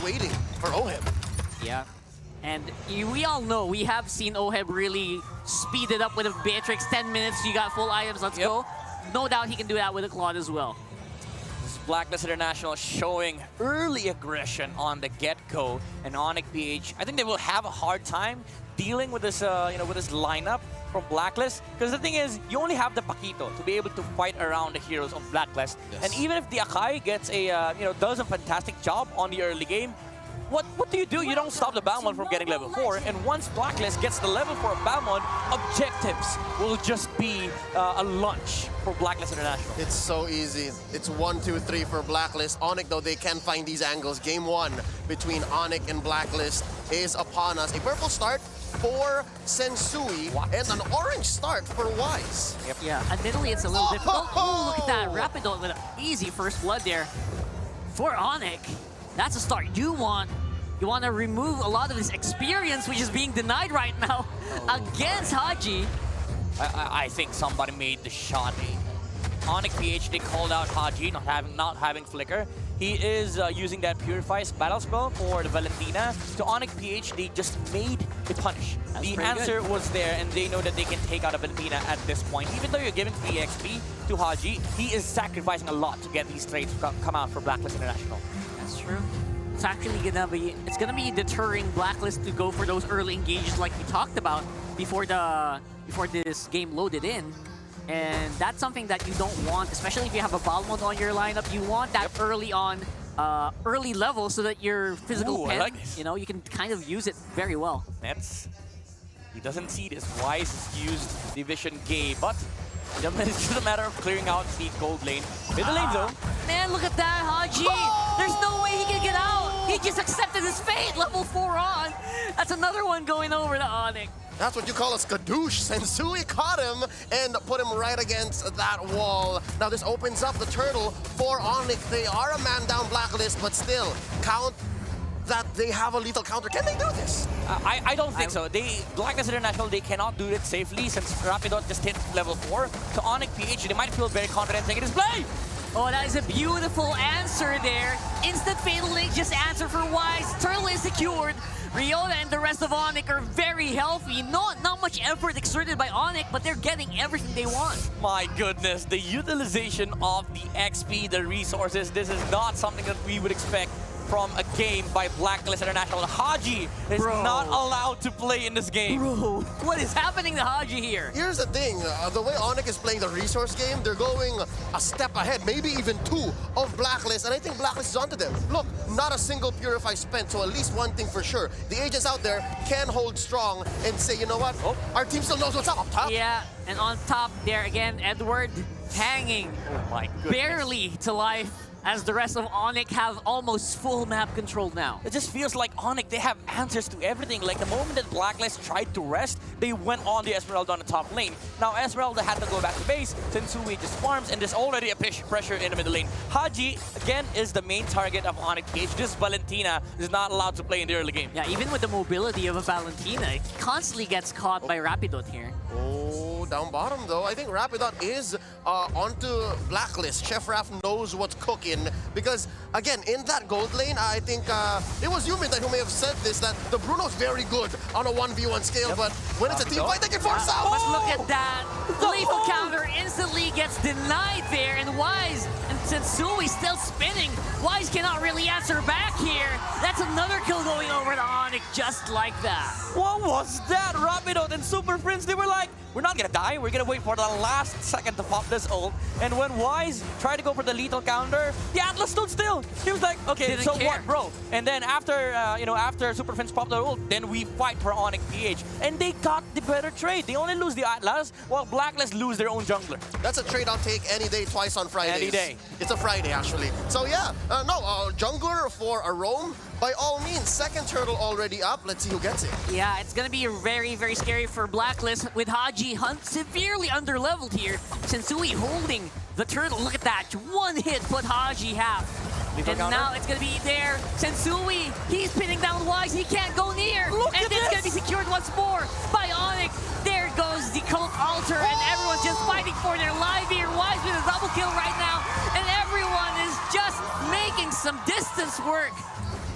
waiting for OHIB. Yeah. And we all know, we have seen OHIB really speed it up with a Beatrix. 10 minutes, you got full items, let's go. No doubt he can do that with a Claude as well. This is Blacklist International showing early aggression on the get-go, and ONIC-PH, I think they will have a hard time dealing with this, with this lineup from Blacklist. Because the thing is, you only have the Paquito to be able to fight around the heroes of Blacklist. Yes. And even if the Akai gets a, does a fantastic job on the early game, what do? You don't stop the Balmond from getting level 4, and once Blacklist gets the level 4 of Balmond, objectives will just be a lunch for Blacklist International. It's so easy. It's 1, 2, 3 for Blacklist. ONIC, though, they can find these angles. Game 1 between ONIC and Blacklist is upon us. A purple start for Sensui and an orange start for Wise. Yep. Yeah, admittedly it's a little difficult. Oh, look at that. Rapidot with an easy first blood there for ONIC. That's a start you want. You want to remove a lot of his experience, which is being denied right now against Haji. I think somebody made the shot. ONIC-PH, they called out Haji not having flicker. He is using that Purify's battle spell for the Valentina. To ONIC-PH, they just made the punish. The answer was there, and they know that they can take out a Valentina at this point. Even though you're giving 3 XP to Haji, he is sacrificing a lot to get these trades to come out for Blacklist International. That's true. It's actually gonna be deterring Blacklist to go for those early engages like we talked about before this game loaded in. And that's something that you don't want, especially if you have a Balmond on your lineup. You want that early on, early level so that your physical pen, you can kind of use it very well. He doesn't see this. Wise has used Division Gay, but it's just a matter of clearing out the gold lane. Middle lane though. Man, look at that, Haji! There's no way he can get out! He just accepted his fate, level 4 on! That's another one going over to ONIC. That's what you call a skadoosh. Sensui caught him and put him right against that wall. Now this opens up the turtle for ONIC. They are a man down Blacklist, but still, count that they have a lethal counter. Can they do this? I don't think so. Blacklist International, they cannot do it safely since Rapidot just hit level 4. To ONIC-PH, they might feel very confident taking this play. Oh, that is a beautiful answer there. Instant Fatal Link just answer for Wise. Turtle is secured. Ryota and the rest of ONIC are very healthy. Not much effort exerted by ONIC, but they're getting everything they want. My goodness, the utilization of the XP, the resources, this is not something that we would expect from a game by Blacklist International. Haji is not allowed to play in this game. Bro, what is happening to Haji here? Here's the thing, the way ONIC is playing the resource game, they're going a step ahead, maybe even 2 of Blacklist, and I think Blacklist is onto them. Look, not a single Purify spent, so at least one thing for sure. The agents out there can hold strong and say, you know what, our team still knows what's up top. Yeah, and on top there again, Edward hanging barely to life, as the rest of ONIC have almost full map control now. It just feels like ONIC, they have answers to everything. Like the moment that Blacklist tried to rest, they went on the Esmeralda on the top lane. Now Esmeralda had to go back to base, Sensui just farms, and there's already a pressure in the middle lane. Haji, again, is the main target of ONIC-PH. This Valentina is not allowed to play in the early game. Yeah, even with the mobility of a Valentina, it constantly gets caught by Rapidot here. Oh, down bottom though. I think Rapidot is onto Blacklist. Chef Raf knows what's cooking because, again, in that gold lane, I think it was you, Midnight, who may have said this, that the Bruno's very good on a 1v1 scale, but when it's a team fight, they can force out. But look at that. The lethal counter instantly gets denied there, and Wise and Sensui still spinning. Wise cannot really answer back here. That's another kill going over to ONIC just like that. What was that? Rapidot and Super Prince, they were like, we're not gonna die, we're gonna wait for the last second to pop this ult. And when Wise tried to go for the lethal counter, the Atlas stood still. He was like, okay, so what, bro? And then after, after Super Prince popped the ult, then we fight for ONIC-PH. And they got the better trade. They only lose the Atlas, while Blacklist lose their own jungler. That's a trade I'll take any day, twice on Fridays. Any day. It's a Friday, actually. So yeah, jungler for a roam. By all means, second turtle already up. Let's see who gets it. Yeah, it's gonna be very, very scary for Blacklist with Haji Hunt severely underleveled here. Sensui holding the turtle. Look at that. One hit put Haji half. And now it's gonna be there. Sensui, he's pinning down Wise. He can't go near. And it's gonna be secured once more by ONIC. There goes the cult altar, and everyone's just fighting for their life here. Wise with a double kill right now, and everyone is just making some distance work.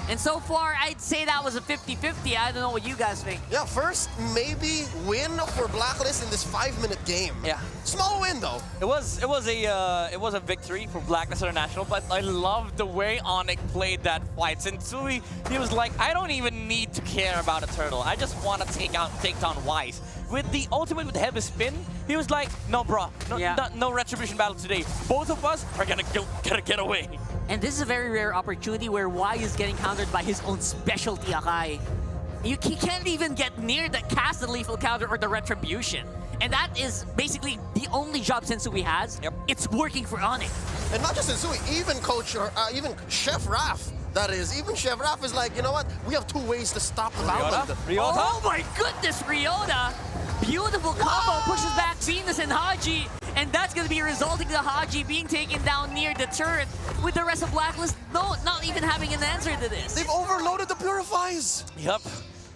And so far, I'd say that was a 50-50. I don't know what you guys think. Yeah, first maybe win for Blacklist in this 5-minute game. Yeah. Small win though. It was a victory for Blacklist International, but I love the way ONIC played that fight. Sensui, he was like, I don't even need to care about a turtle. I just want to take down Wise. With the ultimate with heavy spin, he was like, no, bro, no retribution battle today. Both of us are gonna get away. And this is a very rare opportunity where Y is getting countered by his own specialty Akai. He can't even get near the cast the lethal counter or the retribution. And that is basically the only job Sensui has. Yep. It's working for ONIC. And not just Sensui, even Coach, even Chef Raf. That is, even Chef Raf is like, you know what? We have 2 ways to stop the Ryota. Ryota? Oh my goodness, Ryota! Beautiful combo, pushes back Venus and Haji. And that's going to be resulting to Haji being taken down near the turret, with the rest of Blacklist not even having an answer to this. They've overloaded the Purifies. Yep.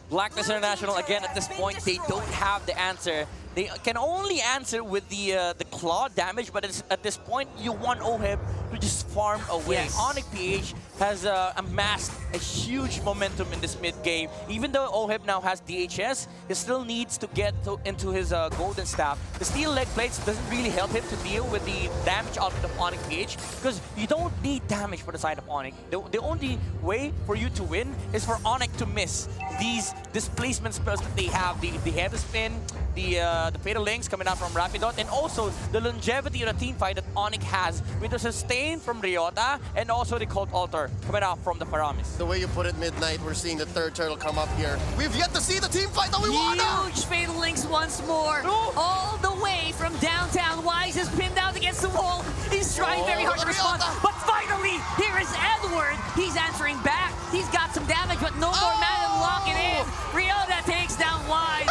Blacklist International, again, at this point, they don't have the answer. They can only answer with the claw damage, but at this point, you want OHIB to just farm away. Yes. ONIC-PH has amassed a huge momentum in this mid-game. Even though OHIB now has DHS, he still needs to get into his golden staff. The steel leg plates doesn't really help him to deal with the damage output of ONIC-PH, because you don't need damage for the side of ONIC. The only way for you to win is for ONIC to miss these displacement spells that they have, the heavy spin, the Fatal Links coming out from Rapidot, and also the longevity of the team fight that ONIC has with the sustain from Ryota and also the Cult Altar coming out from the Paramis. The way you put it, Midnight, we're seeing the 3rd turtle come up here. We've yet to see the team fight that we want. Huge Fatal Links once more. All the way from downtown. Wise is pinned out against the wall. He's trying very hard to respond. But finally, here is Edward. He's answering back. He's got some damage, but no more mana to lock it in. Ryota takes down Wise.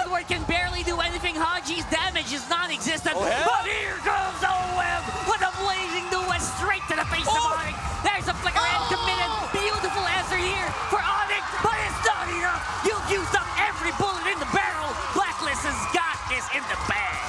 Edward can barely do anything. Haji's damage is non-existent. But here comes OM with a blazing duet straight to the face of ONIC. There's a flicker and committed. Beautiful answer here for ONIC, but it's not enough. You've used up every bullet in the barrel. Blacklist has got this in the bag.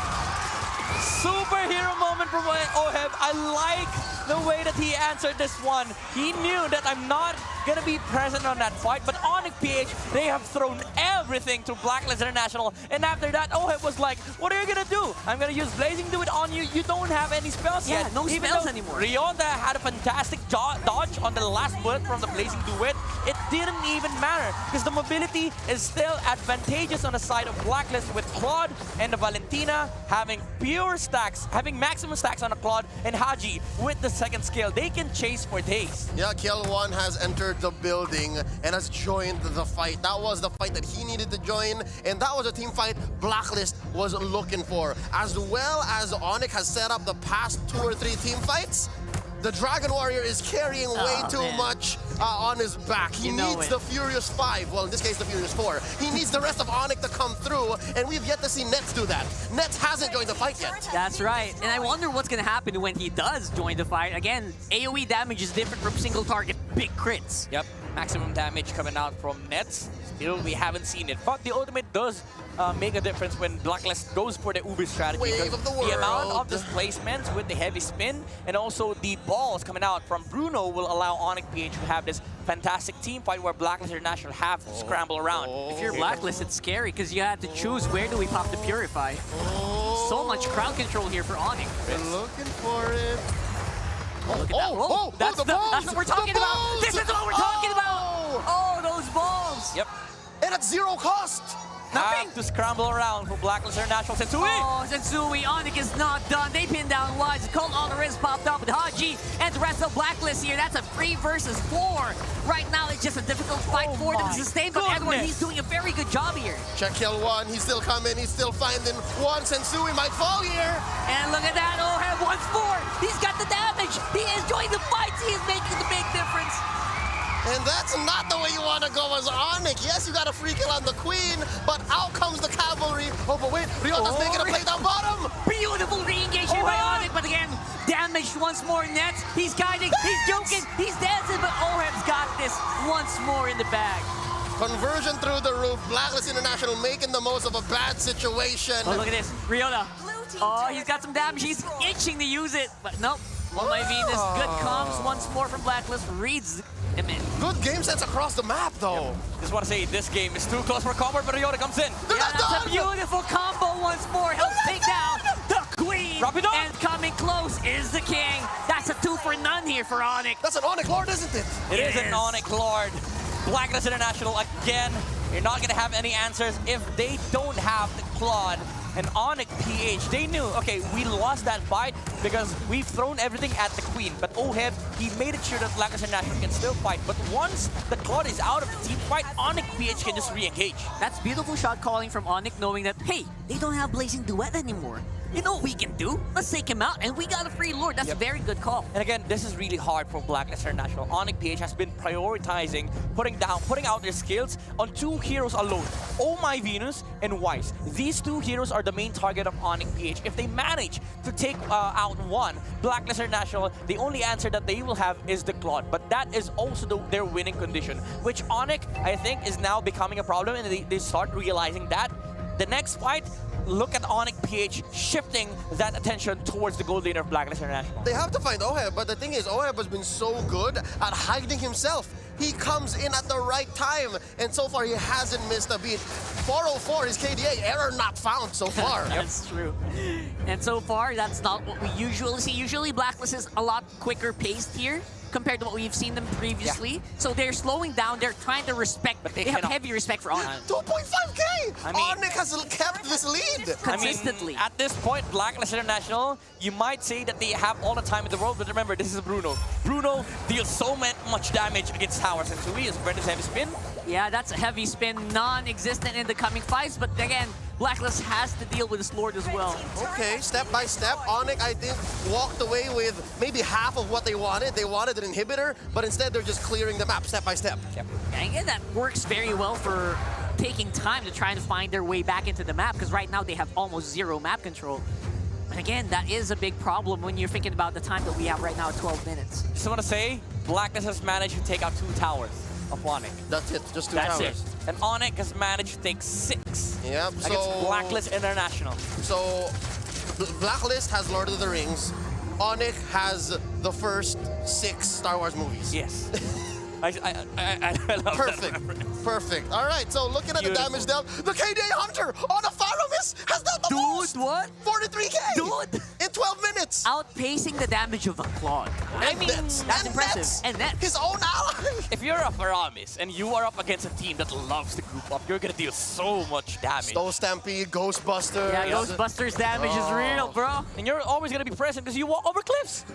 Superhero moment from OHIB. I like the way that he answered this one. He knew that I'm not going to be present on that fight, but ONIC-PH, they have thrown everything to Blacklist International, and after that, OHIB was like, what are you going to do? I'm going to use Blazing Duet on you. You don't have any spells yet. No spells anymore. Ryota had a fantastic dodge on the last bullet from the Blazing Duet. It didn't even matter, because the mobility is still advantageous on the side of Blacklist, with Claude and the Valentina having pure stacks, having maximum stacks on the Claude, and Haji with the 2nd skill. They can chase for days. Yeah, Kiel1 has entered the building and has joined the fight. That was the fight that he needed to join, and that was a team fight Blacklist was looking for. As well as ONIC has set up the past 2 or 3 team fights, the Dragon Warrior is carrying way too much on his back. He needs the Furious 5, well in this case the Furious 4. He needs the rest of ONIC to come through, and we've yet to see Nets do that. Nets hasn't joined the fight yet. That's right, and I wonder what's going to happen when he does join the fight. Again, AoE damage is different from single target big crits. Yep, maximum damage coming out from Nets. Still, we haven't seen it, but the ultimate does make a difference when Blacklist goes for the Uber strategy. Wave of the world. The amount of displacements with the heavy spin and also the balls coming out from Bruno will allow ONIC-PH to have this fantastic team fight where Blacklist International have to scramble around. If you're Blacklist, it's scary because you have to choose where do we pop the Purify. So much crowd control here for ONIC. We're looking for it. Look at that. That's what we're talking about. This is what we're talking about. Oh, those balls. Yep. And at 0 cost. Nothing. Have to scramble around for Blacklist International. Sensui! Oh, Sensui, ONIC is not done. They pinned down Wise. Cult Altar is popped up with Haji and the rest of Blacklist here. That's a 3 versus 4. Right now, it's just a difficult fight for them to sustain, but Edward, he's doing a very good job here. Check Kiel1, he's still coming, he's still finding one. Sensui might fall here. And look at that, OHIB once more. He's got the damage. He is joining the fights. He is making the big difference. And that's not the way you want to go as ONIC. Yes, you got a free kill on the Queen, but out comes the cavalry. Oh, but wait, Ryota's making a play down bottom. Beautiful re-engage here by ONIC, but again, damaged once more. Nets, he's guiding, he's joking, he's dancing, but OHIB's got this once more in the bag. Conversion through the roof. Blacklist International making the most of a bad situation. Oh, look at this, Ryota. Oh, he's got some damage. He's itching to use it, but nope. Oh my Venus, good comms once more from Blacklist. Reads him in. good game sense across the map, though. Just want to say, this game is too close for combo, but Ryota comes in. Yeah, that's a beautiful combo once more. Helps take down the Queen. Drop it on. And coming close is the King. That's a 2 for none here for ONIC. That's an ONIC Lord, isn't it? It is an Yes. ONIC Lord. Blacklist International again. You're not going to have any answers if they don't have the Claude. And ONIC PH, they knew, okay, we lost that fight because we've thrown everything at the Queen. But OHEB, he made it sure that Blacklist International can still fight. But once the Claude is out of the team fight, ONIC PH can just re-engage. That's beautiful shot calling from ONIC, knowing that, hey, they don't have Blazing Duet anymore. You know what we can do? Let's take him out, and we got a free Lord. That's a very good call. And again, this is really hard for Blacklist International. ONIC PH has been prioritizing putting out their skills on 2 heroes alone. Oh My Venus and Wise. These 2 heroes are the main target of ONIC PH. If they manage to take out one, Blacklist International, the only answer that they will have is the Claude. But that is also their winning condition, which ONIC, I think, is now becoming a problem, and they start realizing that. The next fight, look at ONIC PH shifting that attention towards the gold laner of Blacklist International. They have to find OHEB, but the thing is, OHEB has been so good at hiding himself. He comes in at the right time, and so far he hasn't missed a beat. 404 is KDA, error not found so far. That's true. And so far, that's not what we usually see. Usually, Blacklist is a lot quicker paced here compared to what we've seen them previously. Yeah. So they're slowing down, they're trying to respect, but they have heavy respect for ONIC. 2.5k! ONIC has kept this lead! Consistently. At this point, Blacklist International, you might say that they have all the time in the world, but remember, this is Bruno. Bruno deals so much damage against towers, and Sui is Brendan's heavy spin. Yeah, that's a heavy spin, non-existent in the coming fights, but again, Blacklist has to deal with this Lord as well. Okay, step by step, ONIC, I think, walked away with maybe half of what they wanted. They wanted an inhibitor, but instead they're just clearing the map step by step. Yep. And again, that works very well for taking time to try and find their way back into the map, because right now they have almost 0 map control. And again, that is a big problem when you're thinking about the time that we have right now at 12 minutes. Just want to say, Blacklist has managed to take out 2 towers of ONIC. That's it, just 2 That's towers. it. And ONIC has managed to take 6 Yep, against Blacklist International. So, Blacklist has Lord of the Rings. ONIC has the first 6 Star Wars movies. Yes. I love Perfect. that. Perfect. All right, so looking at the damage dealt, the KDA Hunter on a Faramis has dealt the most! Dude, what? 43k! Dude! In 12 minutes! Outpacing the damage of a Claude. I mean, Nets. that's And impressive. Nets. And Nets. His own ally! If you're a Faramis and you are up against a team that loves to group up, you're gonna deal so much damage. Snow Stampede, Ghostbuster. Yeah, Ghostbusters damage is real, bro. And you're always gonna be present because you walk over cliffs.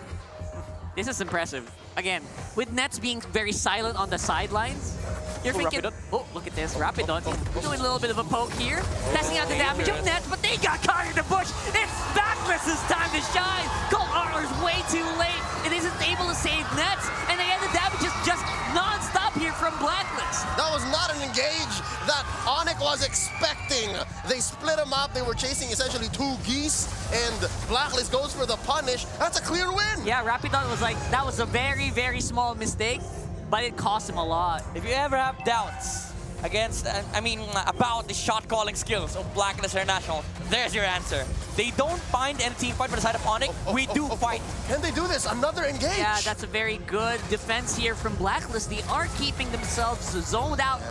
This is impressive. Again, with Nets being very silent on the sidelines, you're thinking, oh, look at this, Rapidon doing a little bit of a poke here, testing out the damage of Nets, but they got caught in the bush. It's Blacklist's time to shine. Cold Armor's way too late. It isn't able to save Nets, and again, the damage is just non-stop here from Blacklist. That was not an engage that ONIC was expecting. They split him up. They were chasing essentially 2 geese, and Blacklist goes for the punish. That's a clear win. Yeah, Rapidon was like, that was a very, very small mistake, but it cost him a lot. If you ever have doubts about the shot calling skills of Blacklist International, there's your answer. They don't find any team fight by the side of ONIC. We do fight. Can they do this? Another engage. Yeah, that's a very good defense here from Blacklist. They are keeping themselves zoned out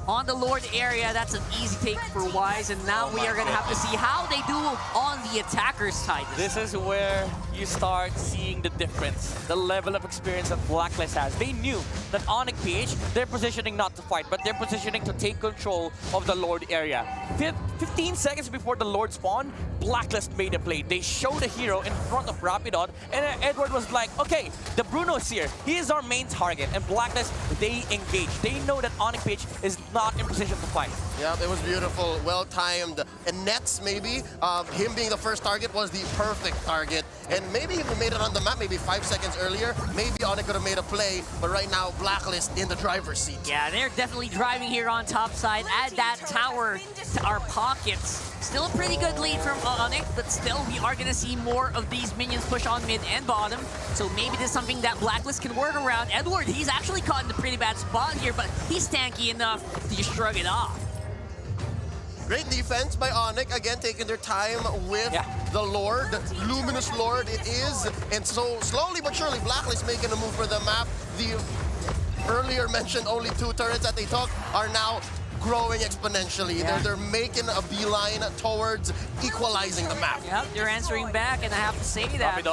on the Lord area. That's an easy take for Wise, and now we are going to have to see how they do on the attacker's side. This is where you start seeing the difference, the level of experience that Blacklist has. They knew that ONIC PH, they're positioning not to fight, but they're positioning to take control of the Lord area. 15 seconds before the Lord spawned, Blacklist made a play. They showed a hero in front of Rapidon, and Edward was like, okay, the Bruno is here. He is our main target. And Blacklist, they engage. They know that ONIC PH is not in position to fight. Yeah, it was beautiful, well-timed. And Nets, maybe, him being the first target was the perfect target. And maybe if he made it on the map maybe 5 seconds earlier, maybe ONIC could have made a play. But right now, Blacklist in the driver's seat. Yeah, they're definitely driving here on top side. Add that tower to our pockets. Still a pretty good lead from ONIC, but still we are going to see more of these minions push on mid and bottom. So maybe this is something that Blacklist can work around. Edward, he's actually caught in a pretty bad spot here, but he's tanky enough to just shrug it off. Great defense by ONIC, again taking their time with the Lord, Luminous Lord it is. And so slowly but surely, Blacklist making a move for the map. The earlier mentioned only 2 turrets that they took are now growing exponentially. Yeah. They're making a beeline towards equalizing the map. Yep, they're answering back, and I have to say that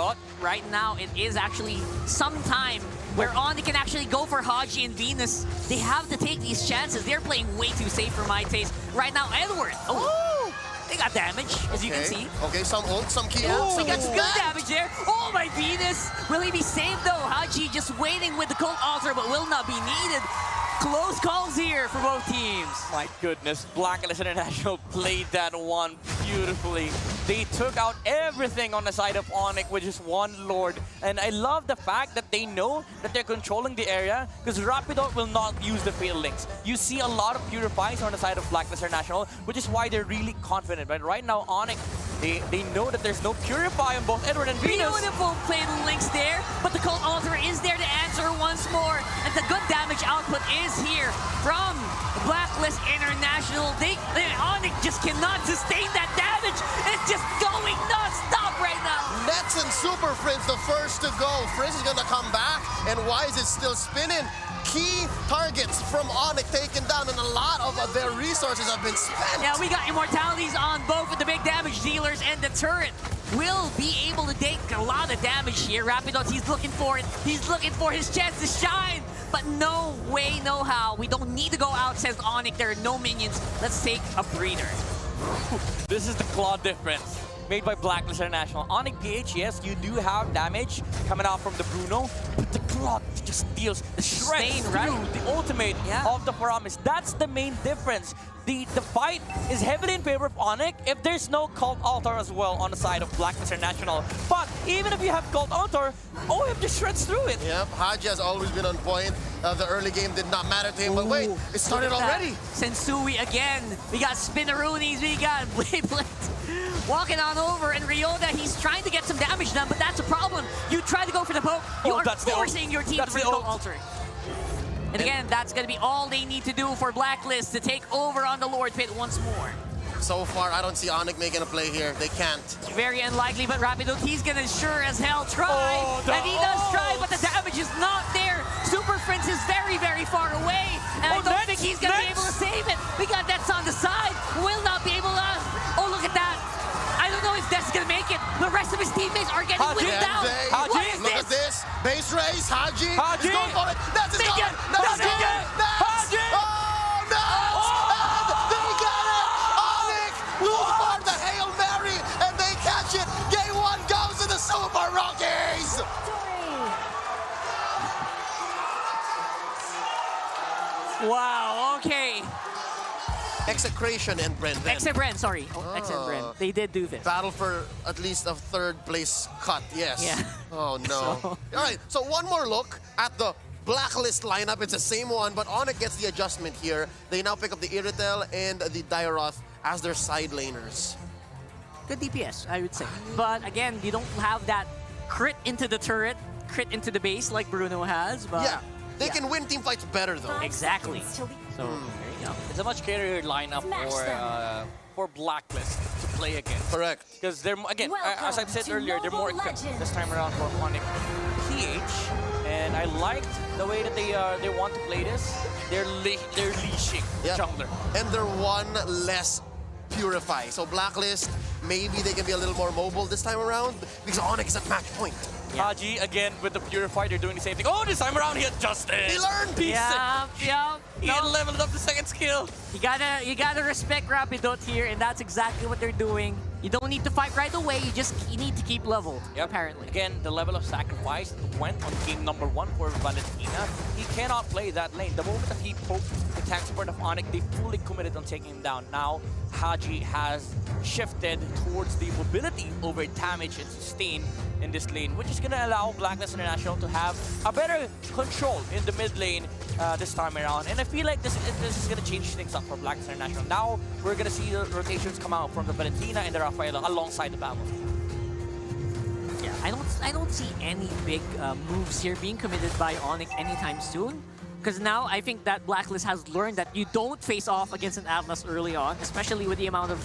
right now it is actually some time where ONIC can actually go for Haji and Venus. They have to take these chances. They're playing way too safe for my taste. Right now, Edward. Oh, they got damage, as you can see. Okay, some ult, some key Yeah, ult. he got some good damage there. Oh, my Venus. Will he be saved, though? Haji just waiting with the Cult Altar, but will not be needed. Close calls here for both teams. My goodness, Blacklist International played that one beautifully. They took out everything on the side of ONIC with just one Lord. And I love the fact that they know that they're controlling the area because Rapidot will not use the Fatal Links. You see a lot of Purifies on the side of Blacklist International, which is why they're really confident. But right now, ONIC, they know that there's no Purify on both Edward and Venus. Beautiful Fatal Links there, but the Cult Altar is there to answer once more. And the good damage output is here from Blacklist International. ONIC just cannot sustain that damage. It's just going non-stop right now. Nets and Super Frizz the first to go. Frizz is gonna come back, and Wise is still spinning. Key targets from ONIC taken down, and a lot of their resources have been spent. Yeah, we got immortalities on both of the big damage dealers, and the turret will be able to take a lot of damage here. Rapidot, he's looking for it. He's looking for his chance to shine. But no way, no how. We don't need to go out, says ONIC. There are no minions. Let's take a breather. This is the claw difference made by Blacklist International. ONIC-PH, yes, you do have damage coming out from the Bruno, but the claw just deals the shreds through the ultimate of the Paramis. That's the main difference. The fight is heavily in favor of ONIC if there's no Cult Altar as well on the side of Blacklist International. But even if you have Cult Altar, OM just shreds through it. Yep, Haji has always been on point. The early game did not matter to him, but wait, it started already. Sensui again. We got Spinneroonies, we got Blades walking on over, and Ryota, he's trying to get some damage done, but that's a problem. You try to go for the poke, you are forcing your team to bring Cult Altar. And again, that's going to be all they need to do for Blacklist to take over on the Lord Pit once more. So far, I don't see ONIC making a play here. They can't. Very unlikely, but Rapidot, he's going to sure as hell try. And he does try, but the damage is not there. Super Prince is very, very far away. And I don't think he's going to be able to save it. We got Nets on the side. Will not be able to... Oh, look at that. I don't know if Nets is going to make it. The rest of his teammates are getting whipped down. What is Look at this. Base race. Haji. Haji. Is going for it. Nets is going. Nets is going. Haji. Oh, Nets. And they get it. ONIC will for the Hail Mary, and they catch it. Game 1 goes to the Super Rockies. Wow, okay. Execration and Bren. Exebren, sorry. Exebren. They did do this. Battle for at least a 3rd place cut, yes. Yeah. Oh, no. All right, so one more look at the Blacklist lineup. It's the same one, but ONIC gets the adjustment here. They now pick up the Iritel and the Dairoth as their side laners. Good DPS, I would say. But again, you don't have that crit into the turret, crit into the base like Bruno has. But yeah, they can win team fights better, though. Exactly. So, there you go. It's a much scarier lineup for Blacklist to play against. Correct. Because they're, again, as I've said earlier, they're more equipped this time around for ONIC-PH. And I liked the way that they want to play this. They're leashing jungler. And they're one less Purify. So Blacklist, maybe they can be a little more mobile this time around because ONIC is at match point. Yeah. Haji, again, with the Purify, they're doing the same thing. Oh, this time around he adjusted! He learned! Yeah. He leveled up the second skill. You gotta respect Rapidot here, and that's exactly what they're doing. You don't need to fight right away, you need to keep leveled, apparently. Again, the level of sacrifice went on game number 1 for Valentina. He cannot play that lane. The moment that he poked the tank support of ONIC, they fully committed on taking him down. Now, Haji has shifted towards the mobility over damage and sustain in this lane, which is going to allow Blacklist International to have a better control in the mid lane this time around. And I feel like this is going to change things up for Blacklist International. Now, we're going to see the rotations come out from the Valentina and the Rafaela alongside the battle. Yeah, I don't see any big moves here being committed by ONIC anytime soon. Because now I think that Blacklist has learned that you don't face off against an Atlas early on, especially with the amount of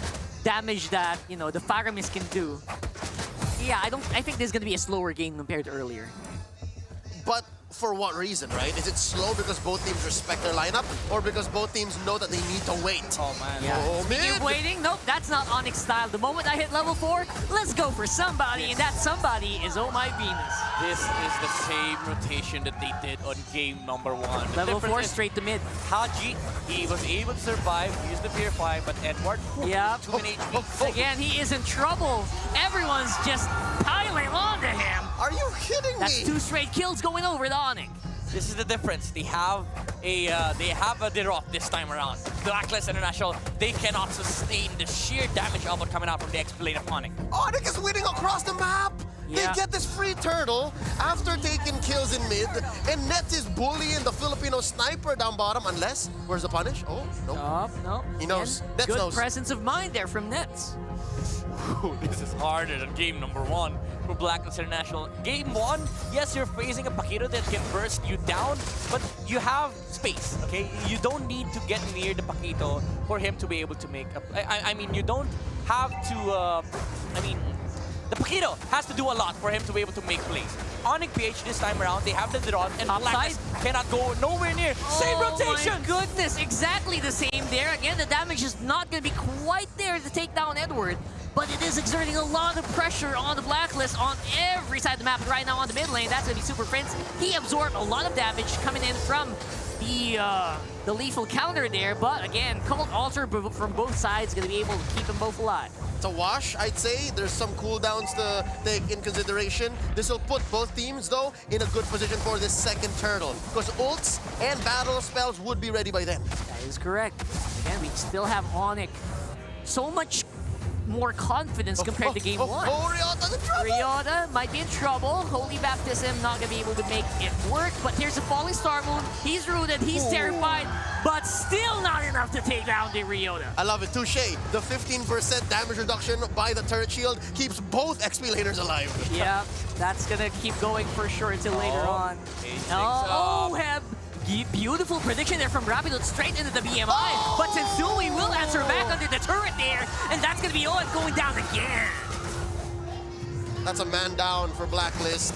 damage that, you know, the Faramis can do. Yeah, I think this is going to be a slower game compared to earlier. But for what reason, right? Is it slow because both teams respect their lineup, or because both teams know that they need to wait? Oh man. Yeah. Oh, Speaking of waiting, nope, that's not ONIC style. The moment I hit level 4, let's go for somebody, and that somebody is Oh My Venus. This is the same rotation that they did on game number 1. The Level 4 difference is straight to mid. Haji, he was able to survive, use the Purify, but Edward, Yep. too many HP. Again, he is in trouble. Everyone's just piling onto him. Are you kidding That's me? 2 straight kills going over the ONIC. This is the difference. They have a Derot this time around. Blacklist International, they cannot sustain the sheer damage output coming out from the X-Blade of ONIC. ONIC is winning across the map. Yeah. They get this free turtle after taking kills in mid, and Nets is bullying the Filipino sniper down bottom. Unless, where's the punish? Oh, no. No. He knows. And Nets good knows. presence of mind there from Nets. This is harder than game number 1 for Blacklist International. Game 1, yes, you're facing a Paquito that can burst you down, but you have space, okay? You don't need to get near the Paquito for him to be able to make a... I mean, you don't have to... the Paquito has to do a lot for him to be able to make plays. ONIC-PH this time around, they have the Derot, and Blacklist cannot go nowhere near. Same rotation! Oh my goodness, exactly the same there. Again, the damage is not going to be quite there to take down Edward, but it is exerting a lot of pressure on the Blacklist on every side of the map. Right now on the mid lane, that's going to be Super Prince. He absorbed a lot of damage coming in from the lethal counter there, but again, Cult Altar from both sides going to be able to keep them both alive. It's a wash, I'd say. There's some cooldowns to take in consideration. This will put both teams, though, in a good position for this second turtle, because ults and battle spells would be ready by then. That is correct. Again, we still have ONIC. So much more confidence compared to game 1. Ryota's in trouble! Ryota might be in trouble. Holy Baptism not going to be able to make it work. But here's a Falling Star Moon. He's rooted. He's terrified. But still not enough to take down the Ryota. I love it. Touche. The 15% damage reduction by the turret shield keeps both XP laners alive. Yeah, that's going to keep going for sure until later on. Oh, Heb. Beautiful prediction there from Rapido straight into the BMI. But Sensui will answer back under the turret there. And that's going to be ONIC going down again. That's a man down for Blacklist.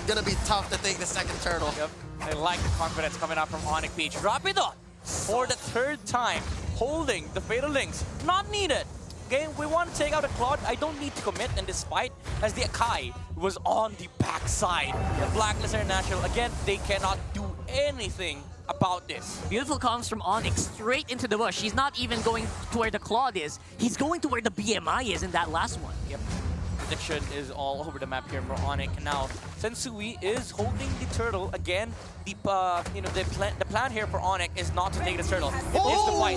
Gonna be tough to take the second turtle. Yep. I like the confidence coming out from ONIC-PH. Rapido, for the 3rd time, holding the Fatal Links. Not needed. Okay, we want to take out a Claude. I don't need to commit in this fight, as the Akai was on the backside. The Blacklist International, again, they cannot do anything about this. Beautiful comms from ONIC straight into the bush. He's not even going to where the Claude is. He's going to where the BMI is in that last one. Yep. Prediction is all over the map here for ONIC. Now, Sensui is holding the turtle again. The plan here for ONIC is not to take the turtle. It is the fight.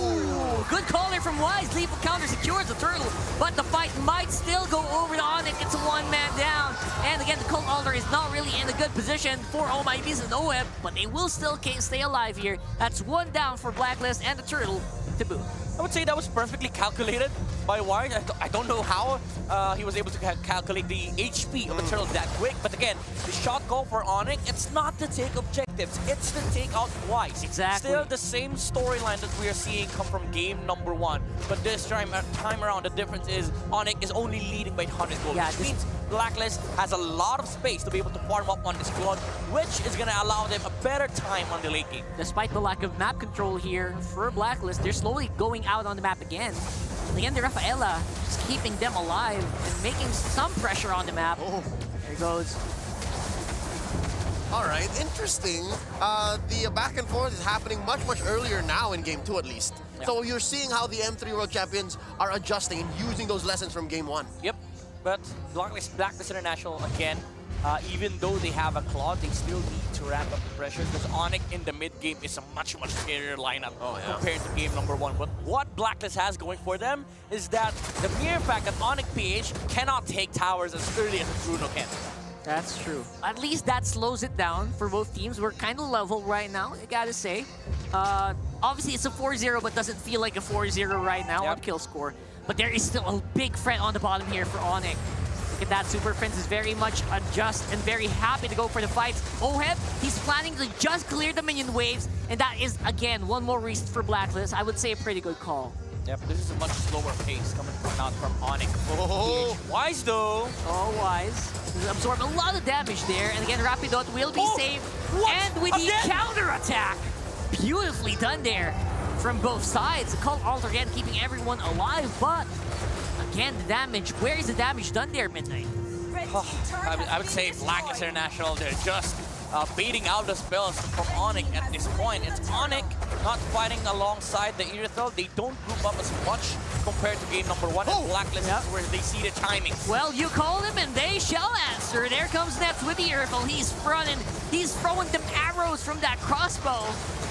Good call there from Wise. Lethal counter secures the turtle, but the fight might still go over to ONIC. It's a 1-man down. And again, the Cult Altar is not really in a good position for Oh My Venus and OEB, but they will still stay alive here. That's 1 down for Blacklist and the turtle to boot. I would say that was perfectly calculated by Wise. I don't know how he was able to calculate the HP of the turtle that quick. But again, the shot call for ONIC, it's not to take objectives, it's to take out Wise. Exactly. Still the same storyline that we are seeing come from game number 1. But this time around, the difference is ONIC is only leading by 100 gold, which means Blacklist has a lot of space to be able to farm up on this Claude, which is going to allow them a better time on the late game. Despite the lack of map control here for Blacklist, they're slowly going out on the map again. And again, the Rafaela is keeping them alive and making some pressure on the map. There it goes. All right, interesting. The back and forth is happening much earlier now in game 2 at least. Yeah. So you're seeing how the M3 World Champions are adjusting and using those lessons from game 1. Yep, but Blacklist International, again, even though they have a Claude, they still need to ramp up the pressure because ONIC in the mid-game is a much scarier lineup compared to game number 1. But what Blacklist has going for them is that the mere fact that ONIC-PH cannot take towers as early as Bruno can. That's true. At least that slows it down for both teams. We're kind of level right now, I gotta say. Obviously, it's a 4-0, but doesn't feel like a 4-0 right now on kill score. But there is still a big threat on the bottom here for ONIC. Look at that, Super Prince is very much adjust and very happy to go for the fights. Oheb, he's planning to just clear the minion waves, and that is, again, one more reason for Blacklist. I would say a pretty good call. Yep, this is a much slower pace coming out from ONIC. Wise though. Oh, Wise. Absorb a lot of damage there, and again, Rapidot will be safe And with the counter-attack, beautifully done there from both sides. The call alt again keeping everyone alive, but again, the damage. Where is the damage done there, Midnight? I would say Blacklist International, they're just beating out the spells from ONIC at this point. It's ONIC not fighting alongside the Irithel. They don't group up as much compared to game number 1. And Blacklist is where they see the timing. Well, you call them and they shall answer. There comes Nets with the Irithel. He's running. He's throwing them arrows from that crossbow.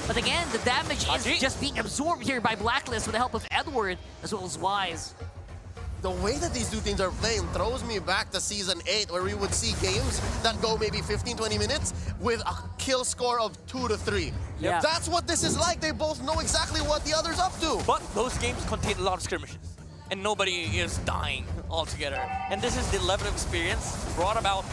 But again, the damage is just being absorbed here by Blacklist with the help of Edward as well as Wise. The way that these two teams are playing throws me back to Season 8, where we would see games that go maybe 15-20 minutes with a kill score of 2 to 3. Yeah. That's what this is like. They both know exactly what the other's up to. But those games contain a lot of skirmishes, and nobody is dying altogether. And this is the level of experience brought about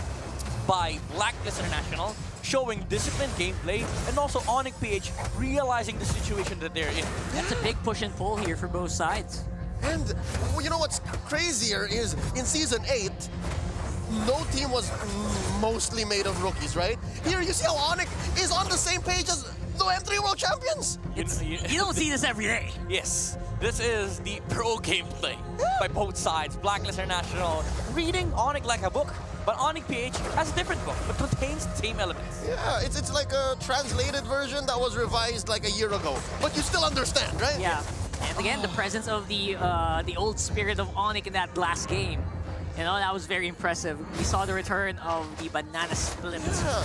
by Blacklist International, showing disciplined gameplay, and also ONIC-PH realizing the situation that they're in. That's a big push and pull here for both sides. And you know what's crazier is in Season 8, no team was mostly made of rookies, right? Here you see how ONIC is on the same page as the M3 World Champions. You don't see this every day. Yes, this is the pro gameplay by both sides. Blacklist International reading ONIC like a book, but ONIC-PH has a different book, but contains the same elements. Yeah, it's like a translated version that was revised like a year ago, but you still understand, right? Yeah. And again, the presence of the old spirit of ONIC in that last game. You know, that was very impressive. We saw the return of the banana split. Yeah.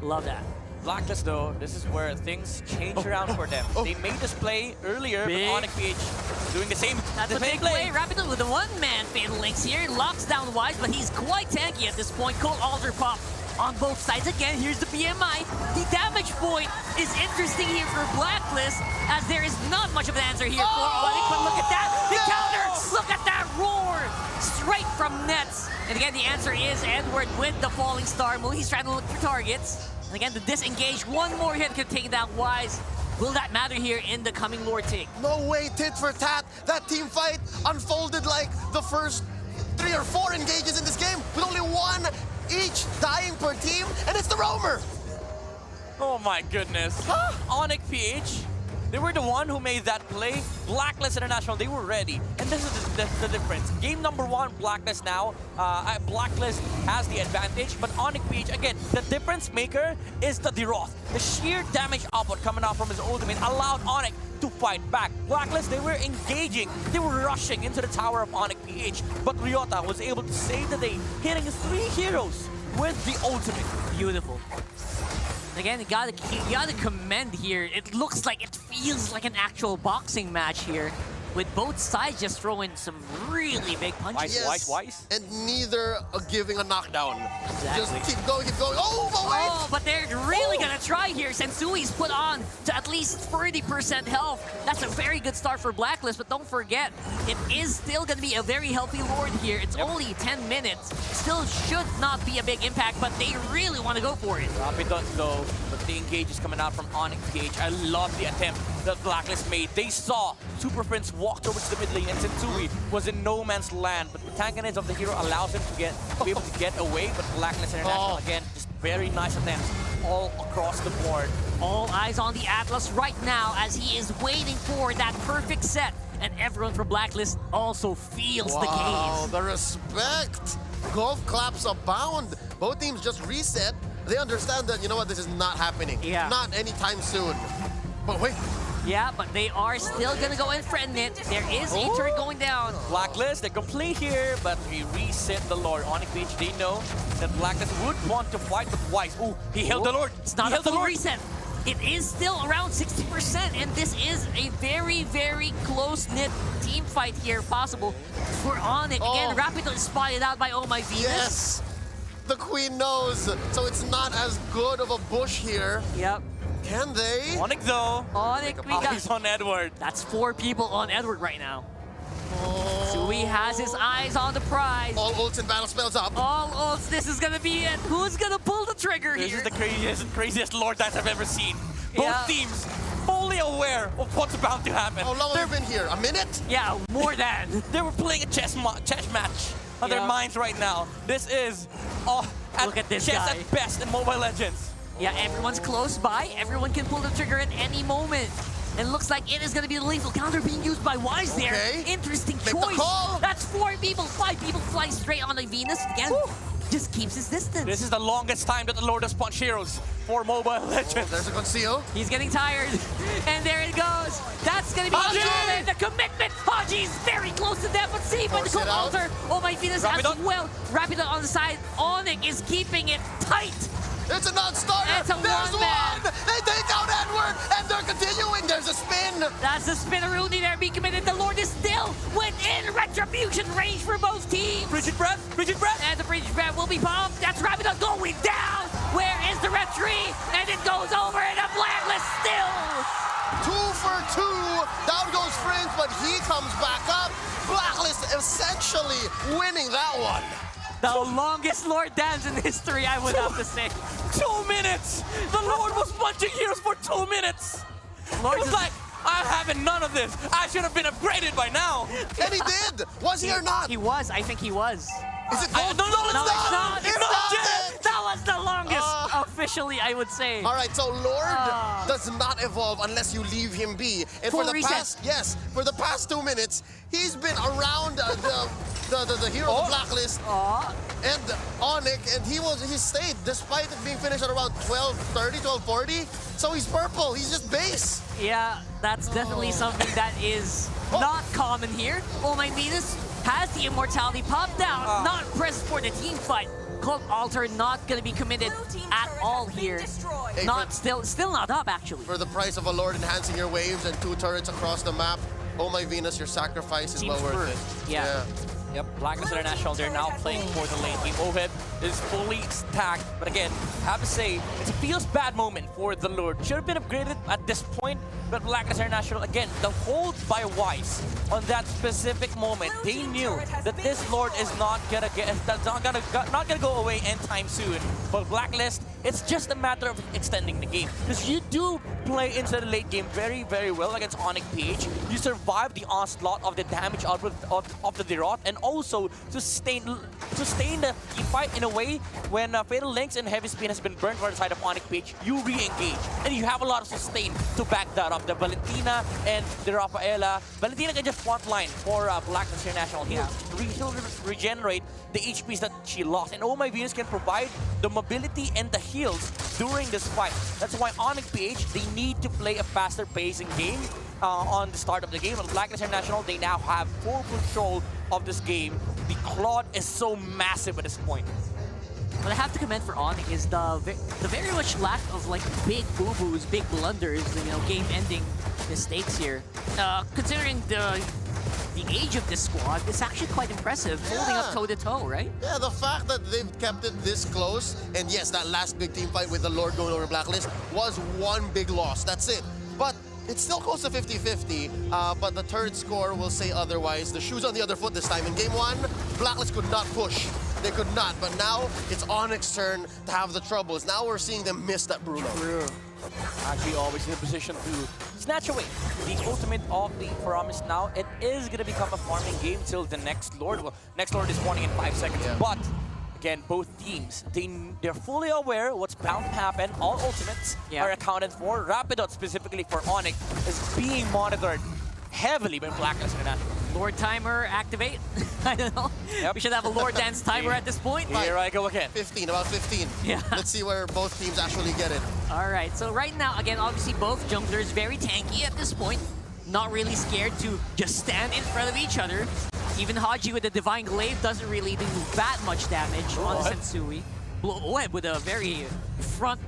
Love that. Blacklist, though, this is where things change around for them. They made this play earlier, but ONIC-PH doing the same. That's a big play. Rapidly with the one-man Fatal Links here. Locks down Wise, but he's quite tanky at this point. Cold Alter Pop on both sides again. Here's the BMI. The damage point is interesting here for Blacklist, as there is not much of an answer here for ONIC. But look at that, the counter! Look at that roar! Straight from Nets. And again, the answer is Edward with the falling star move. He's trying to look for targets. And again, the disengage. One more hit could take down Wise. Will that matter here in the coming Lord take? No way, tit for tat. That team fight unfolded like the first 3 or 4 engages in this game, with only 1 each dying per team, and it's the roamer. Oh my goodness. ONIC-PH, they were the one who made that play. Blacklist International, they were ready. And this is the difference. Game number 1, Blacklist now. Blacklist has the advantage, but ONIC-PH, again, the difference maker is the Deroth. The sheer damage output coming out from his ultimate allowed ONIC to fight back. Blacklist, they were engaging. They were rushing into the tower of ONIC-PH, but Ryota was able to save the day, hitting 3 heroes with the ultimate. Beautiful. Again, you gotta commend here. It looks like, it feels like an actual boxing match here, with both sides just throwing some really big punches. Wise. And neither giving a knockdown. Exactly. Just keep going. Oh, but wait! Oh, but they're really gonna try here. Sensui's put on to at least 30% health. That's a very good start for Blacklist, but don't forget, it is still gonna be a very healthy Lord here. It's only 10 minutes. Still should not be a big impact, but they really want to go for it. Rapidon, though, but the engage is coming out from ONIC-PH. I love the attempt that Blacklist made. They saw Super Prince walk towards the mid lane, and Sensui was in no man's land, but the tankiness of the hero allows him to be able to get away. But Blacklist International, again, just very nice attempts all across the board. All eyes on the Atlas right now as he is waiting for that perfect set, and everyone from Blacklist also feels the Wow, gaze. the respect. Golf claps abound. Both teams just reset. They understand that, you know what, this is not happening. Yeah. Not anytime soon. But wait. Yeah, but they are still gonna go and threaten it. There is a turret going down. Blacklist, they complete here, but we reset the Lord. ONIC-PH, they know that Blacklist would want to fight with Wise. Ooh, he held the Lord. It's not a full reset. It is still around 60%, and this is a very, very close-knit team fight here possible for ONIC. Again, Rapido is spotted out by Oh My Venus. Yes. The Queen knows. So it's not as good of a bush here. Yep. Can they? ONIC, though. ONIC, we got... Eyes on Edward. That's 4 people on Edward right now. Oh. So he has his eyes on the prize. All ults and battle spells up. All ults, this is gonna be it. Who's gonna pull the trigger This here? is the craziest Lord dance I've ever seen. Both Yeah. teams fully aware of what's about to happen. How long have you been here? A minute? Yeah, more than. They were playing a chess match on their Yeah. minds right now. This is Look at this chess guy. at best in Mobile Legends. Yeah, everyone's close by. Everyone can pull the trigger at any moment. And looks like it is going to be the lethal counter being used by Wise there. Interesting Make choice. the call. That's 4 people, 5 people fly straight on the Venus. Again, just keeps his distance. This is the longest time that the Lord has punched heroes for Mobile Legends. There's a conceal. He's getting tired. And there it goes. That's going to be Haji! the commitment. Haji's very close to death, but saved by the Force it out. altar. Oh my Venus as Rapidon. well. Rapidon on the side. ONIC is keeping it tight. It's a non-starter. It's a There's one-man. one. They take out Edward, and they're continuing. There's a spin. That's the spinneroonie there being committed. The Lord is still within retribution range for both teams. Frigid Breath, Frigid Breath. And the Frigid Breath will be pumped. That's Rapidon going down. Where is the retreat? And it goes over, and a Blacklist still. 2 for 2. Down goes Prince, but he comes back up. Blacklist essentially winning that one. The longest Lord dance in history, I would have to say. 2 minutes! The Lord was punching heroes for 2 minutes! Lord It was like, I'm having none of this. I should have been upgraded by now. And he did. Was he or not? He was. I think he was. Is it gold? No, it's it's not. not. It's It's not not it. That was the longest, officially, I would say. All right, so Lord does not evolve unless you leave him be. And Full for the reset. for the past 2 minutes, he's been around the hero of the Blacklist and ONIC, and he stayed despite it being finished at around 12:30, 12:40. So he's purple. He's just base. Yeah, that's definitely something that is not common here. Oh my Venus has the immortality popped down, not pressed for the team fight. Cloak Altar not gonna be committed at all here. Hey, Not still not up actually. For the price of a Lord enhancing your waves and 2 turrets across the map, oh my Venus, your sacrifice is well Seems worth worth. it. Yeah. Yep, Blacklist International, they're now playing for the lane team. OHIP is fully stacked, but again, have to say, it feels bad moment for the Lord. Should have been upgraded at this point, but Blacklist International, again, the hold by Wise on that specific moment, they knew that this Lord is not gonna go away anytime soon. But Blacklist, it's just a matter of extending the game. Because you do play into the late game very, very well against ONIC-PH. You survive the onslaught of the damage output of the Derot, and also sustain the fight in a way when Fatal Links and Heavy Spin has been burned by the side of ONIC-PH, you re-engage. And you have a lot of sustain to back that up. The Valentina and the Rafaela. Valentina can just front line for Blacklist International. He'll regenerate the HPs that she lost. And Oh My Venus can provide the mobility and the heals during this fight. That's why ONIC-PH, they need to play a faster pacing game on the start of the game. But Blacklist International, they now have full control of this game. The Claude is so massive at this point. What I have to commend for ONIC is the very much lack of like big boo-boos, big blunders, game-ending mistakes here. Considering the age of this squad, it's actually quite impressive, holding up toe-to-toe, right? Yeah, the fact that they've kept it this close, and yes, that last big team fight with the Lord going over Blacklist was one big loss. That's it. But it's still close to 50-50, but the turret score will say otherwise. The shoe's on the other foot this time. In Game 1, Blacklist could not push. They could not, but now it's ONIC's turn to have the troubles. Now we're seeing them miss that Bruno. Actually always in a position to snatch away the ultimate of the Promise now. It is going to become a farming game till the next Lord. Well, next Lord is spawning in 5 seconds, but again, both teams, they're fully aware what's bound to happen. All ultimates are accounted for. Rapidon, specifically for ONIC, is being monitored heavily by Blacklist International. Lord timer activate. I don't know. We should have a Lord dance timer at this point. Here I go again. 15, about 15. Yeah. Let's see where both teams actually get it. All right, so right now, again, obviously both junglers very tanky at this point. Not really scared to just stand in front of each other. Even Haji with the Divine Glaive doesn't really do that much damage on the Sensui. Web with a very upfront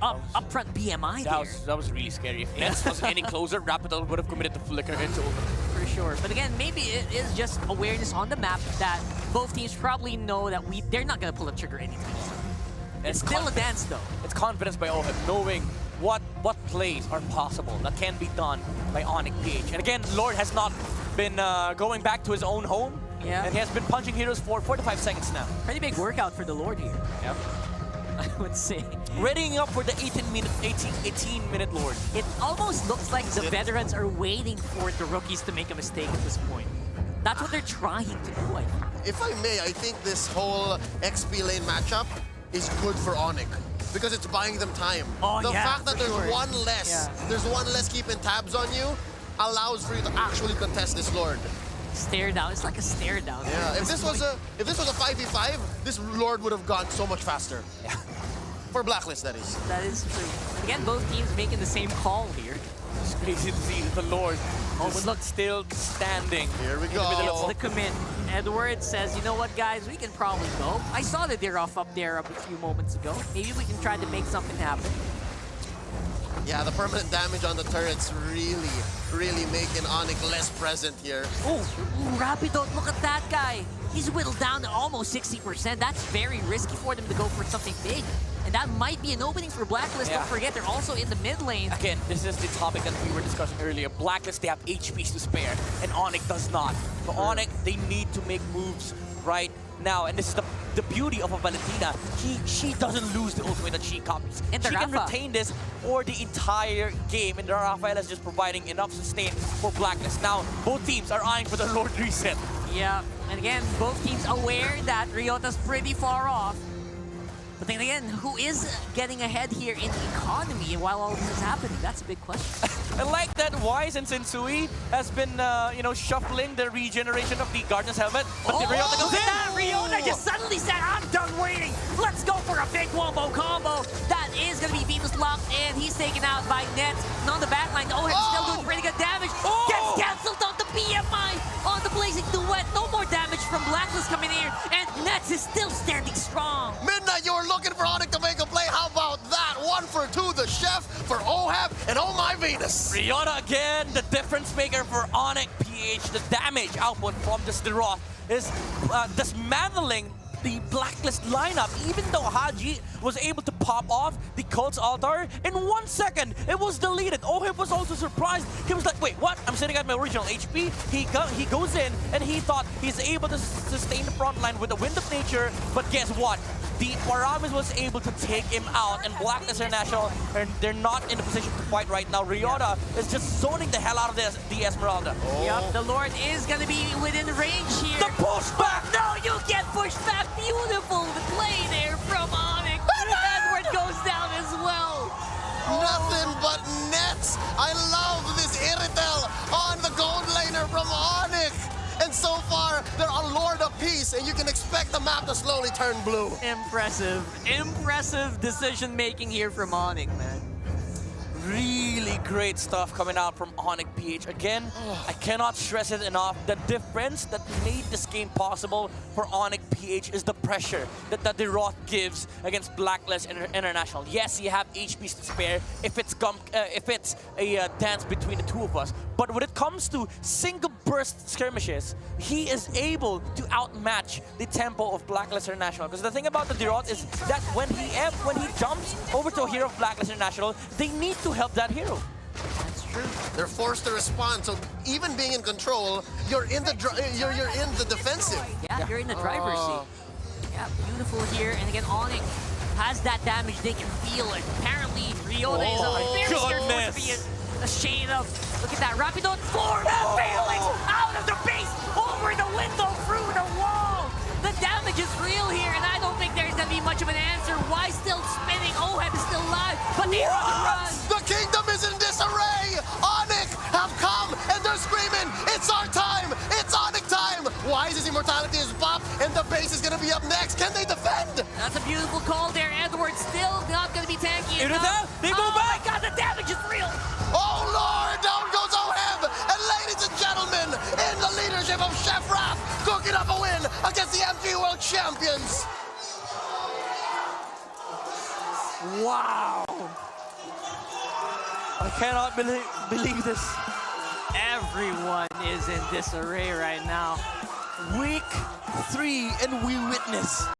BMI there. That was really scary. If Nets was getting closer, Rapidon would have committed the flicker into over. For sure. But again, maybe it is just awareness on the map that both teams probably know that they're not going to pull the trigger anytime soon. It's still a dance, though. It's confidence by OHIP, knowing what plays are possible that can be done by ONIC-PH. And again, Lord has not been going back to his own home. Yeah. And he has been punching heroes for 45 seconds now. Pretty big workout for the Lord here. Yep. I would say. Readying up for the 18-minute Lord. It almost looks like the veterans are waiting for the rookies to make a mistake at this point. That's what they're trying to do, I think. If I may, I think this whole XP lane matchup is good for ONIC. because it's buying them time. Oh, The yeah, fact that for there's sure. one less, Yeah. there's one less keeping tabs on you, allows for you to actually contest this Lord. Stare down. It's like a stare down. Yeah, if this was a 5v5, this Lord would have gone so much faster. Yeah. For Blacklist, that is. That is true. And again, both teams making the same call here. It's crazy to see the Lord look. still standing. Here we in the middle go. of The commit. Edward says, you know what, guys, we can probably go. I saw the deer off up there a few moments ago. Maybe we can try to make something happen. Yeah, the permanent damage on the turrets really making ONIC less present here. Ooh, Rapido, look at that guy. He's whittled down to almost 60%. That's very risky for them to go for something big. And that might be an opening for Blacklist. Yeah. Don't forget, they're also in the mid lane. Again, this is the topic that we were discussing earlier. Blacklist, they have HPs to spare, and ONIC does not. For ONIC, they need to make moves right now, and this is the beauty of a Valentina. She doesn't lose the ultimate that she copies. And the she can Rafa. retain this for the entire game, and the Rafael is just providing enough sustain for Blacklist. Now, both teams are eyeing for the Lord reset. Yeah, and again, both teams aware that Ryota's pretty far off. But then again, who is getting ahead here in the economy while all this is happening? That's a big question. I like that Wise and Sensui has been, shuffling the regeneration of the Guardian's helmet. But the Ryota goes look in! at that! Ryota just suddenly said, I'm done waiting. Let's go for a big wombo combo. That is going to be Venus locked in. He's taken out by Nets. And on the backline, OHEB still doing pretty good damage. Oh! Gets cancelled on the BMI on the Blazing Duet. No more damage from Blacklist coming here. And Nets is still standing strong. Midnight, you were looking for ONIC to make a play. How about that? 1 for 2, the chef for OHEB, and oh my Venus. Ryota again, the difference maker for ONIC-PH. The damage output from this Deroth is dismantling the Blacklist lineup. Even though Haji was able to pop off the Cult's altar, in 1 second, it was deleted. OHEB was also surprised. He was like, wait, what? I'm sitting at my original HP. He goes in, and he thought he's able to sustain the front line with the Wind of Nature, but guess what? The Paramis was able to take him out, and Blacklist International, they're not in a position to fight right now. Ryota is just zoning the hell out of the Esmeralda. Yep, the Lord is going to be within range here. The pushback! No, you get pushed back. Beautiful play there from ONIC. Edward goes down as well. Nothing but nets. I love this Iritel on the gold laner from ONIC. And so far, they're a Lord of Peace, and you can expect the map to slowly turn blue. Impressive. Impressive decision-making here from ONIC, man. Really great stuff coming out from ONIC-PH. Again, I cannot stress it enough. The difference that made this game possible for ONIC-PH is the pressure that the Deroth gives against Blacklist International. Yes, you have HPs to spare if it's a dance between the two of us. But when it comes to single burst skirmishes, he is able to outmatch the tempo of Blacklist International. Because the thing about the Deroth is that when he jumps over to a hero of Blacklist International, they need to help that hero. That's true. They're forced to respond, so even being in control, you're in the defensive. Yeah, you're in the driver's seat. Yeah, beautiful here. And again, ONIC has that damage. They can feel it. Apparently, Ryota is a very scared force to be a shade of. Look at that. Rapido for that Phalanx out of the base, over the window, through the wall. The damage is real here, and I don't think there's going to be much of an answer. Why still spinning? OHEB is still alive, but they're on the run. The kingdom is in disarray. ONIC have come, and they're screaming, it's our time. It's ONIC time. Wise's immortality is popped, and the base is going to be up next. Can they defend? That's a beautiful call there. Edwards still not going to be tanky enough. They go back. Oh my God, the damage is real. Oh Lord, down goes OHEB. And ladies and gentlemen, in the leadership of Chef Raph, cooking up a win against the MG World Champions. Wow. I cannot believe this. Everyone is in disarray right now. Week 3, and we witness